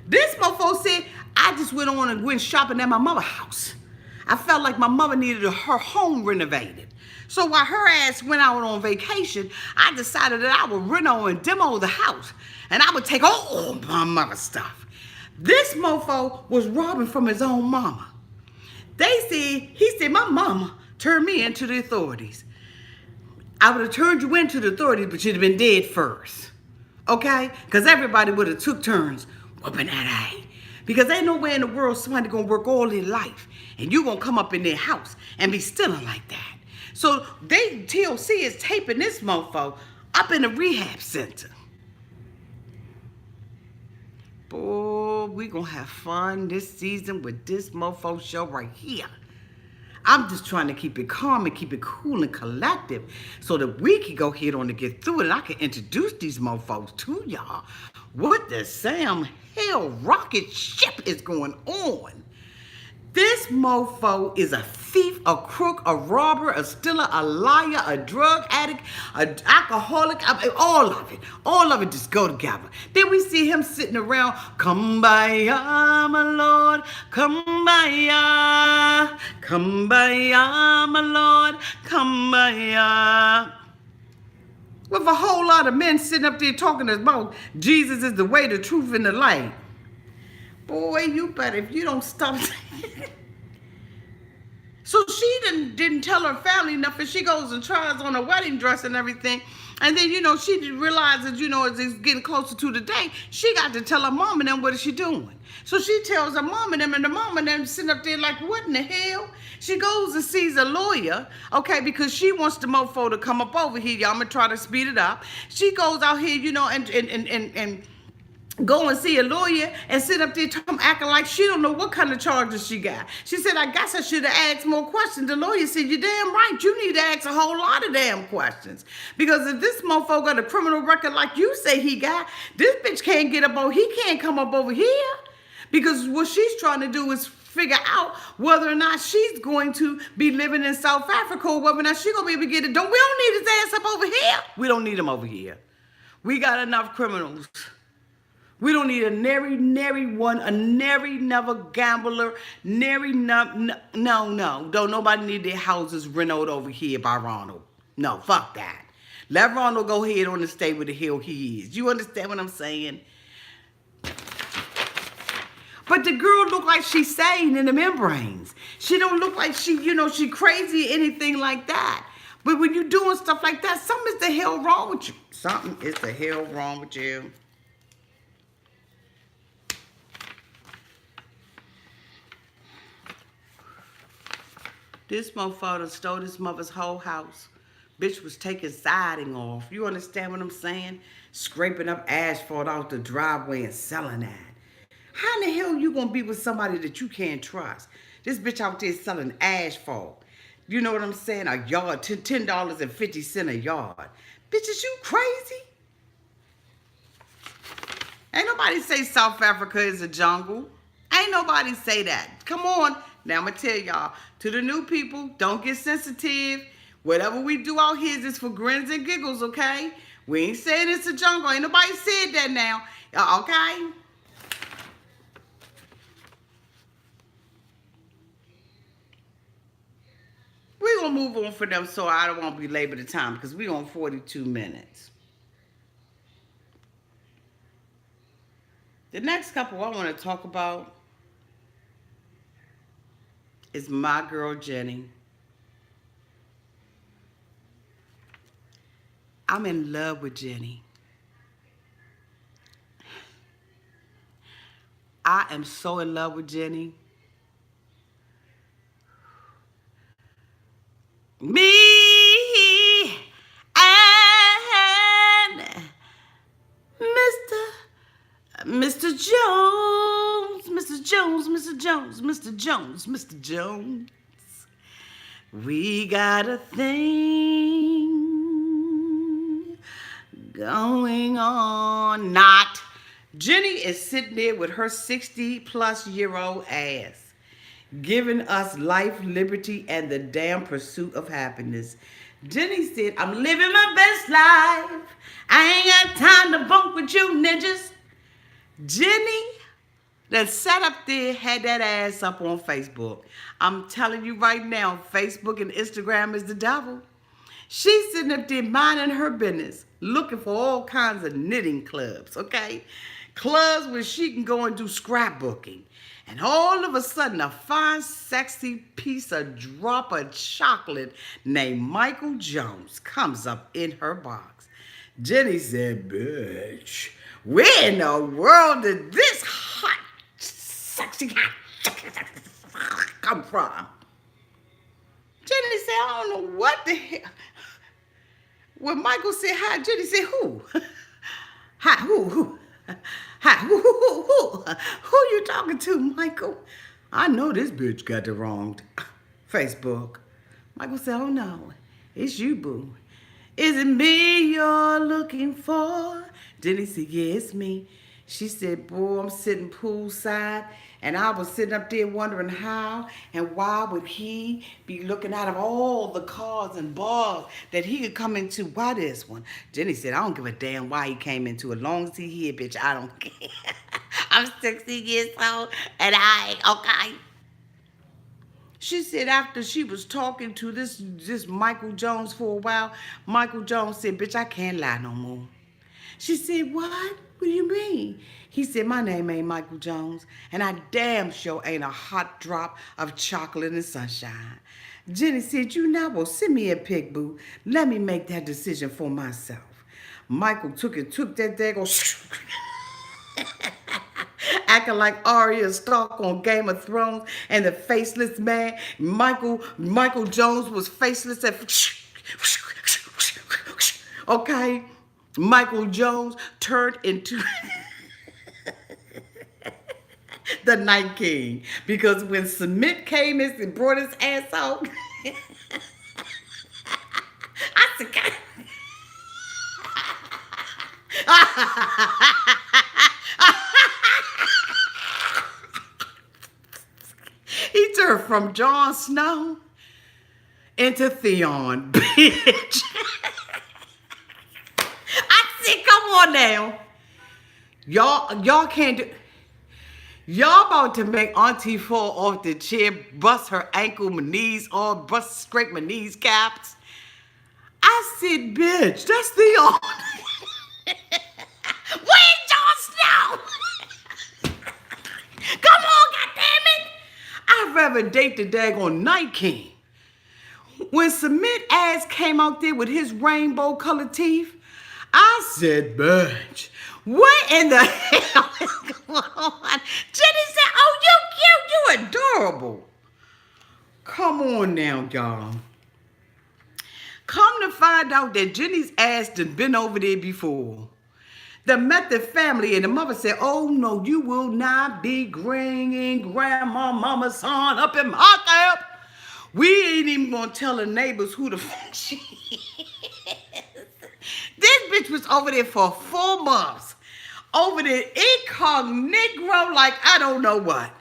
This mofo said, I just went on and went shopping at my mother's house. I felt like my mother needed her home renovated. So while her ass went out on vacation, I decided that I would reno and demo the house. And I would take all my mother's stuff. This mofo was robbing from his own mama. He said, my mama turned me into the authorities. I would have turned you into the authorities, but you'd have been dead first. Okay? Because everybody would have took turns whooping that ass. Because ain't no way in the world somebody gonna work all their life and you gonna come up in their house and be stealing like that. So TLC is taping this mofo up in a rehab center. Boy, we gonna have fun this season with this mofo show right here. I'm just trying to keep it calm and keep it cool and collective so that we can go ahead on to get through it and I can introduce these mofos to y'all. What the Sam hell rocket ship is going on? This mofo is a thief, a crook, a robber, a stealer, a liar, a drug addict, an alcoholic, all of it just go together. Then we see him sitting around, kumbaya, my Lord, kumbaya, kumbaya, my Lord, kumbaya. With a whole lot of men sitting up there talking about Jesus is the way, the truth, and the light. Boy, you better, if you don't stop. So she didn't tell her family enough, and she goes and tries on a wedding dress and everything. And then, she realizes, as it's getting closer to the day, she got to tell her mom and them what is she doing. So she tells her mom and them, and the mom and them sitting up there like, what in the hell? She goes and sees a lawyer, okay, because she wants the mofo to come up over here. Y'all, I'm going to try to speed it up. She goes out here, and go and see a lawyer and sit up there acting like she don't know what kind of charges she got. She said, I guess I should have asked more questions. The lawyer said, you're damn right. You need to ask a whole lot of damn questions. Because if this mofo got a criminal record like you say he got, this bitch can't get up over, he can't come up over here. Because what she's trying to do is figure out whether or not she's going to be living in South Africa or whether or not she's going to be able to get it. We don't need his ass up over here. We don't need him over here. We got enough criminals. We don't need a nary one, a nary never gambler, no. Don't nobody need their houses renovated over here by Ronald. No, fuck that. Let Ronald go ahead on and stay with the hell he is. You understand what I'm saying? But the girl look like she's sane in the membranes. She don't look like she crazy or anything like that. But when you doing stuff like that, something is the hell wrong with you. Something is the hell wrong with you. This motherfucker stole this mother's whole house. Bitch was taking siding off. You understand what I'm saying? Scraping up asphalt out the driveway and selling that. How in the hell you gonna be with somebody that you can't trust? This bitch out there selling asphalt. You know what I'm saying? A yard, $10.50 a yard. Bitch, is you crazy? Ain't nobody say South Africa is a jungle. Ain't nobody say that. Come on. Now, I'm going to tell y'all, to the new people, don't get sensitive. Whatever we do out here is for grins and giggles, okay? We ain't saying it's a jungle. Ain't nobody said that now, okay? We're going to move on for them so I don't want to belabor the time because we're on 42 minutes. The next couple I want to talk about is my girl Jenny. I'm in love with Jenny. I am so in love with Jenny. Me and Mr. Jones. We got a thing going on. Not. Jenny is sitting there with her 60-plus-year-old ass, giving us life, liberty, and the damn pursuit of happiness. Jenny said, I'm living my best life. I ain't got time to bunk with you ninjas. Jenny that sat up there had that ass up on Facebook. I'm telling you right now, Facebook and Instagram is the devil. She's sitting up there minding her business, looking for all kinds of knitting clubs, okay? Clubs where she can go and do scrapbooking. And all of a sudden, a fine, sexy piece of drop of chocolate named Michael Jones comes up in her box. Jenny said, bitch, where in the world did this hot, sexy come from? Jenny said, I don't know what the hell. When Michael said hi, Jenny said, who? Hi, who? Hi, who you talking to, Michael? I know this bitch got the wrong Facebook. Michael said, oh no, it's you, boo. Is it me you're looking for? Jenny said, yeah, it's me. She said, boy, I'm sitting poolside, and I was sitting up there wondering how and why would he be looking out of all the cars and bars that he could come into. Why this one? Jenny said, I don't give a damn why he came into. As long as he here, bitch, I don't care. I'm 60 years old, and I ain't okay. She said after she was talking to this Michael Jones for a while, Michael Jones said, bitch, I can't lie no more. She said, what? What do you mean? He said, my name ain't Michael Jones, and I damn sure ain't a hot drop of chocolate and sunshine. Jenny said, you know, well, send me a pic, boo. Let me make that decision for myself. Michael took that daggone acting like Arya Stark on Game of Thrones and the faceless man. Michael Jones was faceless and okay. Michael Jones turned into the Night King because when Sumit came in and brought his ass out, I said, God. He turned from Jon Snow into Theon, bitch. I said, come on now. Y'all can't do. Y'all about to make Auntie fall off the chair, bust her ankle, my knees, all scrape my knees caps. I said, bitch, that's Theon. Where's Jon Snow? Come on, goddammit. I'd rather date the daggone Night King. When Sumit ass came out there with his rainbow colored teeth, I said, bitch, what in the hell is going on? Jenny said, oh, you cute, you adorable. Come on now, y'all. Come to find out that Jenny's ass done been over there before. They met the family and the mother said, oh no, you will not be bringing grandma, mama's son up in my camp. We ain't even gonna tell the neighbors who the fuck she is. This bitch was over there for 4 months. Over there incognito like I don't know what.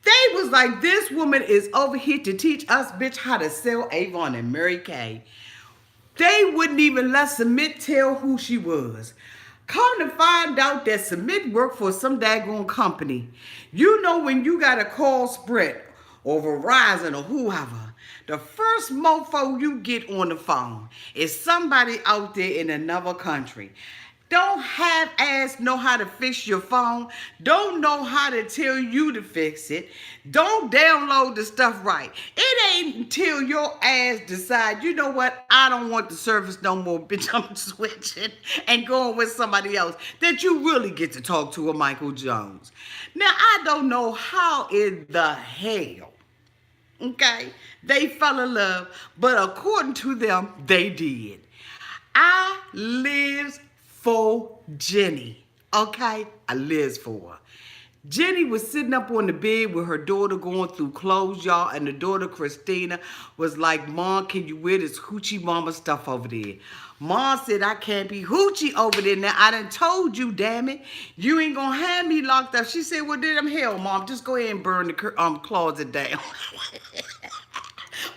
They was like, this woman is over here to teach us bitch how to sell Avon and Mary Kay. They wouldn't even let Sumit tell who she was. Come to find out that Sumit worked for some daggone company. You know when you got to call Sprint or Verizon or whoever, the first mofo you get on the phone is somebody out there in another country. Don't have ass know how to fix your phone. Don't know how to tell you to fix it. Don't download the stuff right. It ain't until your ass decide, you know what, I don't want the service no more, bitch, I'm switching and going with somebody else, that you really get to talk to a Michael Jones. Now, I don't know how in the hell, okay, they fell in love, but according to them, they did. I lives for Jenny, okay? I lives for her. Jenny was sitting up on the bed with her daughter going through clothes, y'all, and the daughter, Christina, was like, Mom, can you wear this hoochie mama stuff over there? Mom said, I can't be hoochie over there. Now, I done told you, damn it. You ain't gonna have me locked up. She said, well, then hell, Mom, just go ahead and burn the closet down.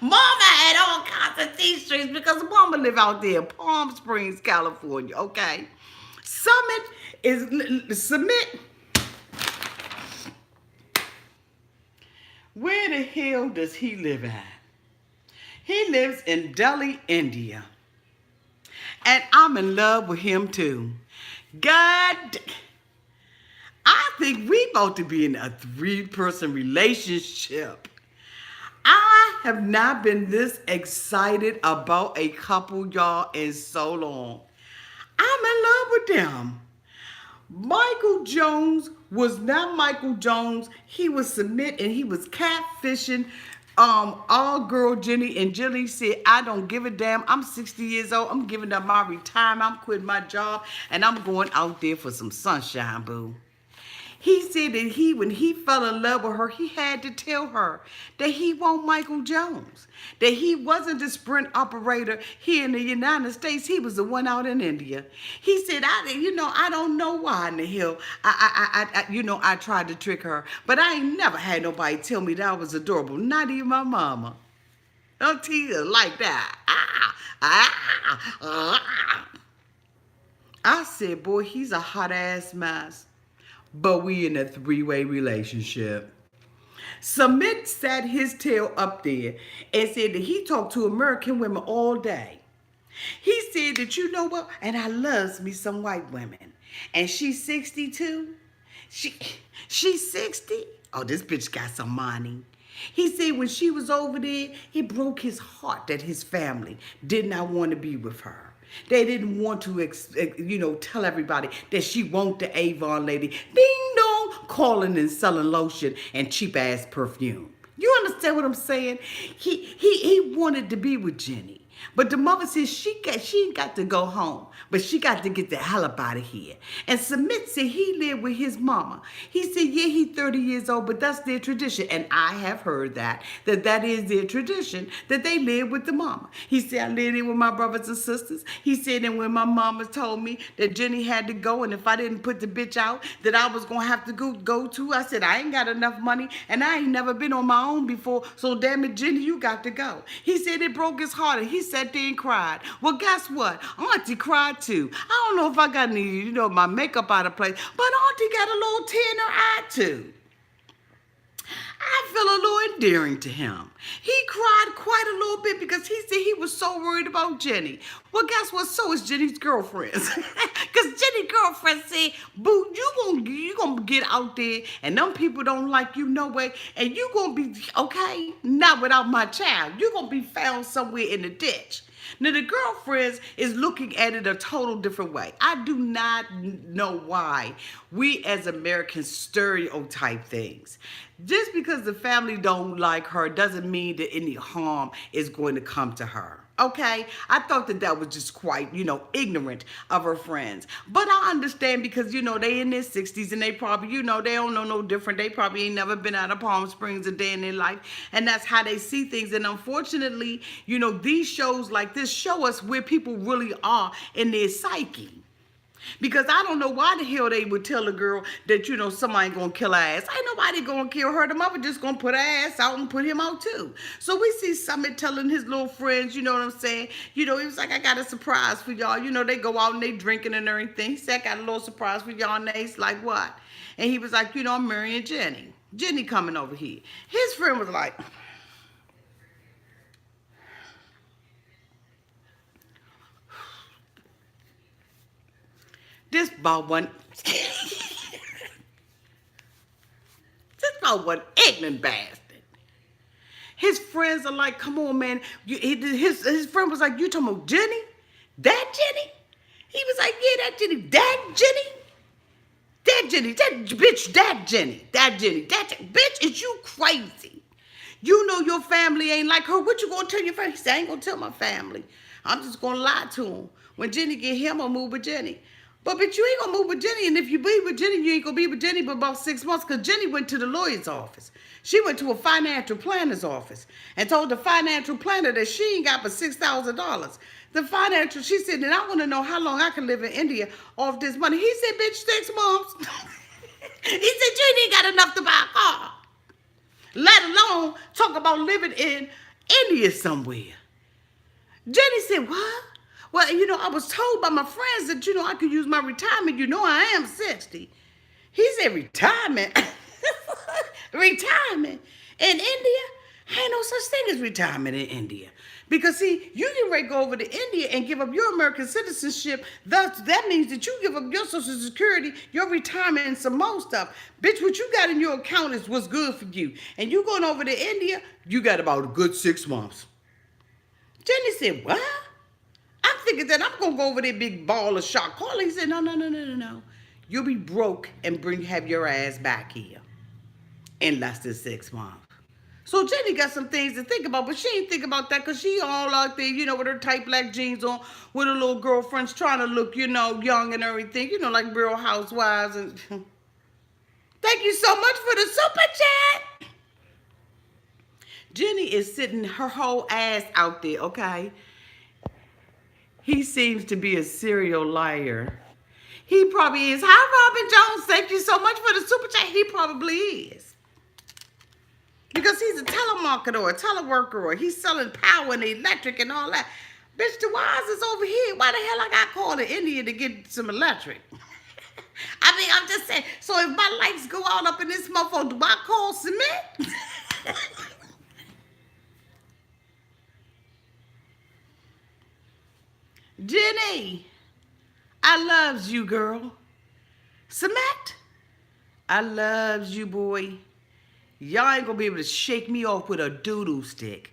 Mama had all kinds of T-streets because Mama live out there in Palm Springs, California, okay? Sumit. Where the hell does he live at? He lives in Delhi, India. And I'm in love with him too. God, I think we about to be in a 3-person relationship. I have not been this excited about a couple, y'all, in so long. I'm in love with them. Michael Jones was not Michael Jones. He was Sumit and he was catfishing all girl Jenny. And Jenny said, I don't give a damn. I'm 60 years old. I'm giving up my retirement. I'm quitting my job and I'm going out there for some sunshine, boo. He said that when he fell in love with her, he had to tell her that he want Michael Jones, that he wasn't the Sprint operator here in the United States. He was the one out in India. He said, I don't know why in the hell I tried to trick her, but I ain't never had nobody tell me that I was adorable, not even my mama. Don't tell you like that. I said, boy, he's a hot ass mess. But we in a 3-way relationship. Sumit sat his tail up there and said that he talked to American women all day. He said that, you know what, and I loves me some white women. And she's 62. She, she's 60. Oh, this bitch got some money. He said when she was over there, it broke his heart that his family did not want to be with her. They didn't want to, tell everybody that she want the Avon lady. Ding dong, calling and selling lotion and cheap ass perfume. You understand what I'm saying? He wanted to be with Jenny. But the mother says she ain't got to go home, but she got to get the hell up out of here. And Sumit said he lived with his mama. He said, yeah, he's 30 years old, but that's their tradition. And I have heard that is their tradition, that they live with the mama. He said, I lived here with my brothers and sisters. He said, and when my mama told me that Jenny had to go, and if I didn't put the bitch out, that I was going to have to go to, I said, I ain't got enough money, and I ain't never been on my own before, so damn it, Jenny, you got to go. He said it broke his heart, and he sat there and cried. Well, guess what? Auntie cried too. I don't know if I got any, my makeup out of place, but Auntie got a little tear in her eye too. I feel a little endearing to him. He cried quite a little bit because he said he was so worried about Jenny. Well, guess what? So is Jenny's girlfriends. Because Jenny's girlfriend said, boo, you gonna get out there and them people don't like you no way, and you gonna be, okay, not without my child. You gonna be found somewhere in the ditch. Now, the girlfriends is looking at it a total different way. I do not know why we as Americans stereotype things. Just because the family don't like her doesn't mean that any harm is going to come to her. Okay, I thought that was just quite, ignorant of her friends. But I understand because, they in their 60s and they probably, they don't know no different. They probably ain't never been out of Palm Springs a day in their life. And that's how they see things. And unfortunately, these shows like this show us where people really are in their psyche. Because I don't know why the hell they would tell a girl that, somebody gonna kill her ass. Ain't nobody gonna kill her. The mother just gonna put her ass out and put him out too. So we see Sumit telling his little friends, you know what I'm saying? He was like, I got a surprise for y'all. They go out and they drinking and everything. He said, I got a little surprise for y'all. And they's like, what? And he was like, I'm marrying Jenny. Jenny coming over here. His friend was like, this about one ignorant bastard. His friends are like, come on, man. His friend was like, you talking about Jenny? That Jenny? He was like, yeah, that Jenny. That Jenny? That Jenny. That bitch, that Jenny. That Jenny. Bitch, is you crazy? Your family ain't like her. What you gonna tell your family? He said, I ain't gonna tell my family. I'm just gonna lie to him. When Jenny get him, I'll move with Jenny. But bitch, you ain't gonna move with Jenny, and if you be with Jenny, you ain't gonna be with Jenny for about 6 months, because Jenny went to the lawyer's office. She went to a financial planner's office and told the financial planner that she ain't got but $6,000. She said, and I want to know how long I can live in India off this money. He said, bitch, 6 months. He said, you ain't got enough to buy a car, let alone talk about living in India somewhere. Jenny said, what? Well, I was told by my friends that, I could use my retirement. I am 60. He said, retirement? Retirement in India? Ain't no such thing as retirement in India. Because, see, you can ready to go over to India and give up your American citizenship. Thus, that means that you give up your Social Security, your retirement, and some more stuff. Bitch, what you got in your account is what's good for you. And you going over to India, you got about a good 6 months. Jenny said, what? I'm thinking that I'm going to go over there big ball of shot. Carly said, no. You'll be broke and have your ass back here in less than 6 months. So Jenny got some things to think about, but she ain't think about that because she all out there, with her tight black jeans on, with her little girlfriends trying to look, young and everything, like Real Housewives. And thank you so much for the super chat. Jenny is sitting her whole ass out there, okay? He seems to be a serial liar. He probably is. Hi, Robin Jones. Thank you so much for the super chat. He probably is. Because he's a telemarketer or a teleworker, or he's selling power and electric and all that. Bitch, the wires is over here. Why the hell I got called to India to get some electric? I'm just saying. So if my lights go out up in this motherfucker, do I call Sumit? Jenny, I loves you, girl. Sumit, I loves you, boy. Y'all ain't gonna be able to shake me off with a doodle stick.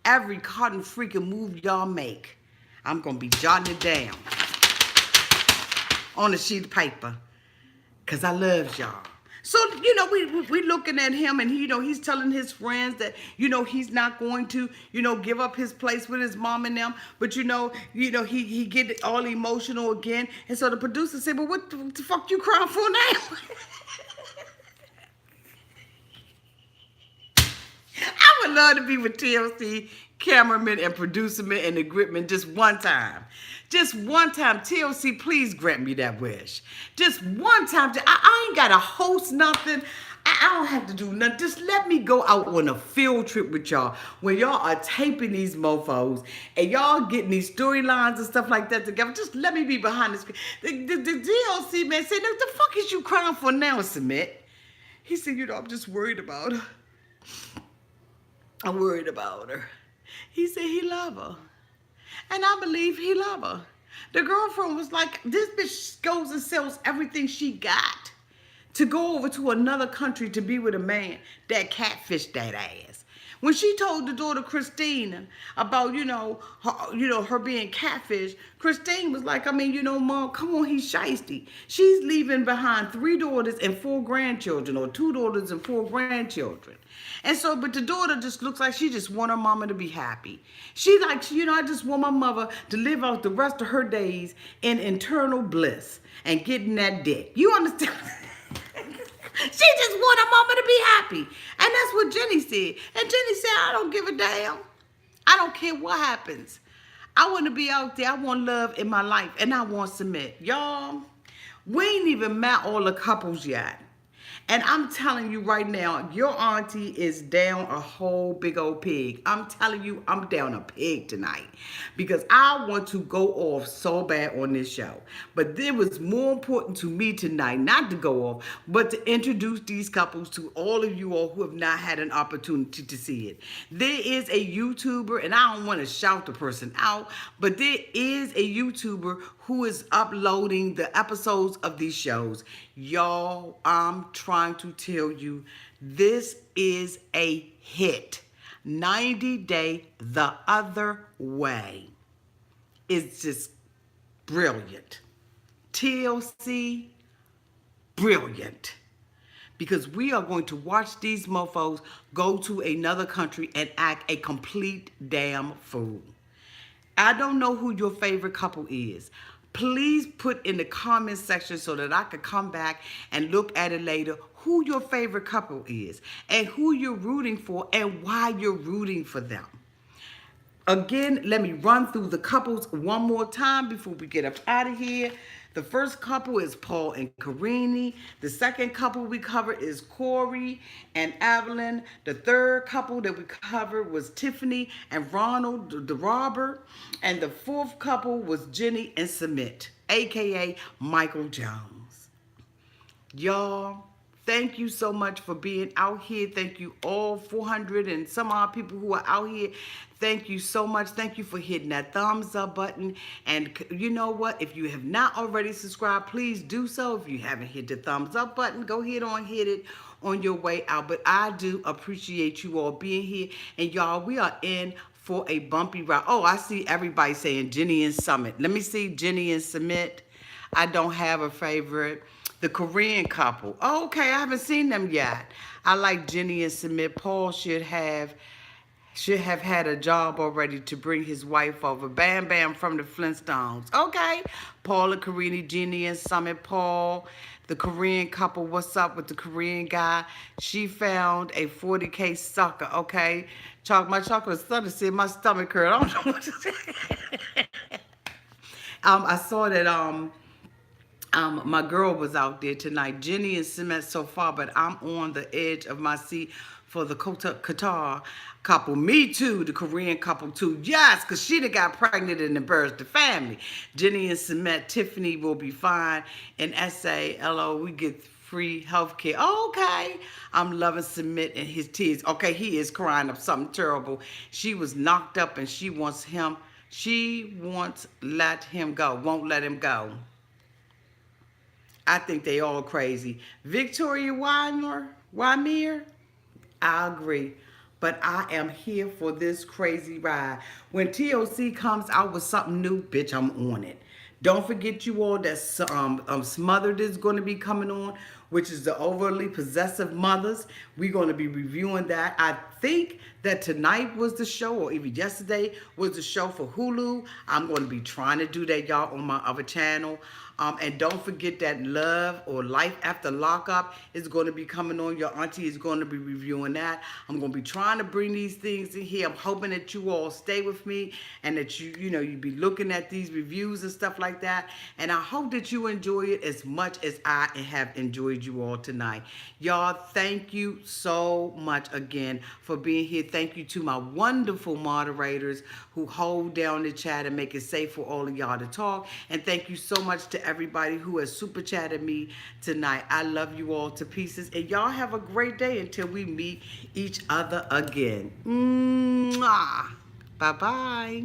Every cotton freaking move y'all make, I'm gonna be jotting it down on a sheet of paper. Cause I loves y'all. So, we looking at him and he's telling his friends that, he's not going to, give up his place with his mom and them. But he get all emotional again. And so the producer said, well, what the fuck you crying for now? I would love to be with TLC cameraman and producerman and the gripman just one time. Just one time. TLC, please grant me that wish. Just one time. I ain't got to host nothing. I don't have to do nothing. Just let me go out on a field trip with y'all when y'all are taping these mofos and y'all getting these storylines and stuff like that together. Just let me be behind the screen. The TLC man said, the fuck is you crying for now, Sumit? He said, I'm just worried about her. I'm worried about her. He said he love her. And I believe he love her. The girlfriend was like, this bitch goes and sells everything she got to go over to another country to be with a man that catfished that ass. When she told the daughter Christine about, her being catfish, Christine was like, Mom, come on, he's shiesty. She's leaving behind 3 daughters and 4 grandchildren, or 2 daughters and 4 grandchildren. And so, but the daughter just looks like she just want her mama to be happy. She like, I just want my mother to live out the rest of her days in eternal bliss and getting that dick. You understand? She just want her mama to be happy. And that's what Jenny said. And Jenny said, I don't give a damn. I don't care what happens. I want to be out there. I want love in my life. And I want Sumit. Y'all, we ain't even met all the couples yet. And I'm telling you right now, your auntie is down a whole big old pig. I'm telling you, I'm down a pig tonight. Because I want to go off so bad on this show. But it was more important to me tonight, not to go off, but to introduce these couples to all of you all who have not had an opportunity to see it. There is a YouTuber, and I don't want to shout the person out, but there is a YouTuber who is uploading the episodes of these shows. Y'all, I'm trying to tell you, this is a hit. 90 Day the Other Way. It's just brilliant. TLC, brilliant. Because we are going to watch these mofos go to another country and act a complete damn fool. I don't know who your favorite couple is. Please put in the comment section so that I could come back and look at it later who your favorite couple is and who you're rooting for and why you're rooting for them. Again, let me run through the couples one more time before we get up out of here. The first couple is Paul and Karine. The second couple we covered is Corey and Evelyn. The third couple that we covered was Tiffany and Ronald, the robber. And the fourth couple was Jenny and Sumit, aka Michael Jones. Y'all, thank you so much for being out here. Thank you all 400 and some odd people who are out here. Thank you so much. Thank you for hitting that thumbs up button. And you know what? If you have not already subscribed, please do so. If you haven't hit the thumbs up button, go ahead on, hit it on your way out. But I do appreciate you all being here. And y'all, we are in for a bumpy ride. Oh, I see everybody saying Jenny and Sumit. Let me see Jenny and Sumit. I don't have a favorite. The Korean couple. Oh, okay, I haven't seen them yet. I like Jenny and Sumit. Paul should have had a job already to bring his wife over. Bam Bam from the Flintstones. Okay. Paul and Karine, Jenny and Sumit. Paul, the Korean couple. What's up with the Korean guy? She found a 40K sucker. Okay. My chocolate stomach said my stomach hurt. I don't know what to say. I saw that my girl was out there tonight. Jenny and Sumit so far, but I'm on the edge of my seat for the Qatar couple. Me too, the Korean couple too. Yes, because she done got pregnant and birthed the family. Jenny and Sumit, Tiffany will be fine. And SALO, we get free health care. Okay. I'm loving Sumit and his tears. Okay, he is crying up something terrible. She was knocked up and she wants let him go. Won't let him go. I think they all crazy. Victoria Wymer, I agree. But I am here for this crazy ride. When TLC comes out with something new, bitch, I'm on it. Don't forget you all that Smothered is going to be coming on, which is the overly possessive mothers. We're going to be reviewing that. I think that tonight was the show, or even yesterday was the show for Hulu. I'm going to be trying to do that, y'all, on my other channel. And don't forget that Love or Life After Lockup is going to be coming on. Your auntie is going to be reviewing that. I'm going to be trying to bring these things in here. I'm hoping that you all stay with me and that you be looking at these reviews and stuff like that. And I hope that you enjoy it as much as I have enjoyed you all tonight. Y'all, thank you so much again for being here. Thank you to my wonderful moderators who hold down the chat and make it safe for all of y'all to talk. And thank you so much to everybody who has super chatted me tonight. I love you all to pieces. And y'all have a great day until we meet each other again. Mwah. Bye-bye.